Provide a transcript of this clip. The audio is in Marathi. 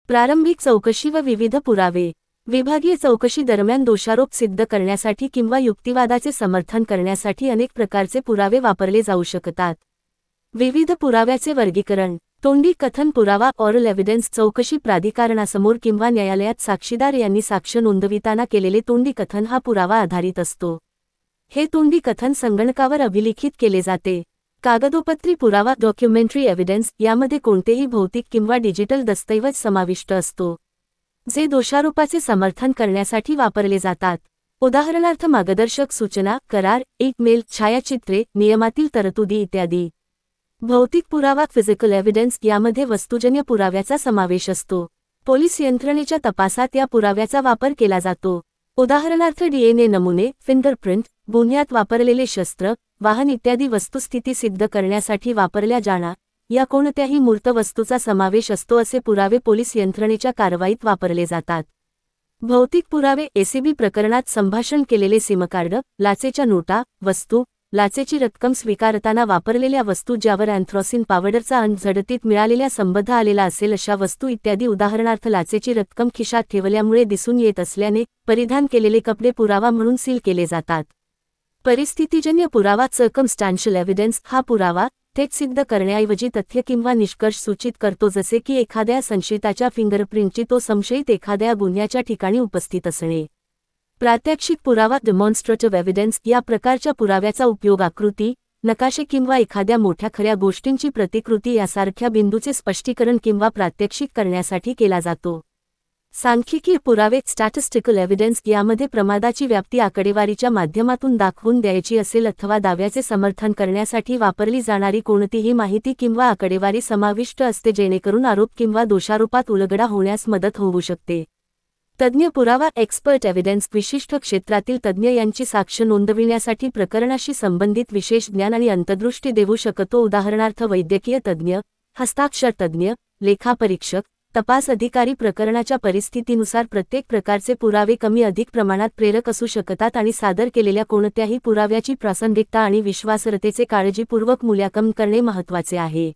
प्रारंभिक चौकशी व विविध पुरावे। विभागीय चौकशी दरम्यान दोषारोप सिद्ध करण्यासाठी किंवा युक्तिवादाचे समर्थन करण्यासाठी अनेक प्रकारचे पुरावे वापरले जाऊ शकतात। विविध पुराव्याचे वर्गीकरण। तोंडी कथन पुरावा ऑरल एव्हिडन्स। चौकशी प्राधिकरणासमोर किंवा न्यायालयात साक्षीदार यांनी साक्ष नोंदविताना केलेले तोंडी कथन हा पुरावा आधारित असतो। हे तोंडी कथन संगणकावर अभिलिखित केले जाते। कागदोपत्री पुरावा डॉक्युमेंटरी एव्हिडन्स यामध्ये कोणतेही भौतिक किंवा डिजिटल दस्तऐवज समाविष्ट असतो, जे दोषारोपाचे समर्थन करण्यासाठी वापरले जातात। उदाहरणार्थ मार्गदर्शक सूचना, करार, ईमेल, छायाचित्रे, नियमातील तरतुदी इत्यादी। भौतिक पुरावा फिजिकल एव्हिडन्स यामध्ये वस्तुजन्य पुराव्याचा समावेश असतो। पोलीस यंत्रणेच्या तपासात या पुराव्याचा वापर केला जातो। उदाहरणार्थ डीएनए नमुने, फिंगरप्रिंट, गुन्ह्यात वापरलेले शस्त्र, वाहन इत्यादी वस्तुस्थिती सिद्ध करण्यासाठी वापरल्या जाणा या कोणत्याही मूर्त वस्तूचा समावेश असतो असे पुरावे पोलीस यंत्रणेच्या कारवाईत वापरले जातात। भौतिक पुरावे एसीबी प्रकरणात संभाषण केलेले सिमकार्ड, लाचेच्या नोटा, वस्तू, लाचेची रक्कम स्वीकारताना वापरलेल्या वस्तू ज्यावर अँथ्रॉसिन पावडरचा अंड झडतीत मिळालेल्या संबंध आलेला असेल अशा वस्तू इत्यादी। उदाहरणार्थ लाचेची रक्कम खिशात ठेवल्यामुळे दिसून येत असल्याने परिधान केलेले कपडे पुरावा म्हणून सील केले जातात। परिस्थितीजन्य पुरावा सर्कमस्टॅन्शियल एव्हिडन्स हा पुरावा थेट सिद्ध करण्याऐवजी तथ्य किंवा निष्कर्ष सूचित करतो, जसे की एखाद्या संशयिताच्या फिंगरप्रिंटची तो संशयित एखाद्या गुन्ह्याच्या ठिकाणी उपस्थित असणे। प्रात्यक्षिक पुरावा डेमॉन्स्ट्रेटिव्ह एव्हिडन्स या प्रकारच्या पुराव्याचा उपयोग आकृती, नकाशे किंवा एखाद्या मोठ्या खऱ्या गोष्टींची प्रतिकृती यासारख्या बिंदूचे स्पष्टीकरण किंवा प्रात्यक्षिक करण्यासाठी केला जातो। सांख्यिकीय पुरावे स्टॅटिस्टिकल एव्हिडन्स यामध्ये प्रमादाची व्याप्ती आकडेवारीच्या माध्यमातून दाखवून द्यायची असेल अथवा दाव्याचे समर्थन करण्यासाठी वापरली जाणारी कोणतीही माहिती किंवा आकडेवारी समाविष्ट असते, जेणेकरून आरोप किंवा दोषारोपात उलगडा होण्यास मदत होऊ शकते। तज्ञ पुरावा एक्सपर्ट एव्हिडन्स विशिष्ट क्षेत्रातील तज्ञ यांची साक्ष नोंदविण्यासाठी प्रकरणाशी संबंधित विशेष ज्ञान आणि अंतर्दृष्टी देऊ शकतो। उदाहरणार्थ वैद्यकीय तज्ञ, हस्ताक्षर तज्ञ, लेखापरीक्षक, तपास अधिकारी। प्रकरणाच्या परिस्थितीनुसार प्रत्येक प्रकारचे पुरावे कमी अधिक प्रमाणात प्रेरक असू शकतात आणि सादर केलेल्या कोणत्याही पुराव्याची प्रासंगिकता आणि विश्वासार्हतेचे काळजीपूर्वक मूल्यांकन करणे महत्त्वाचे आहे।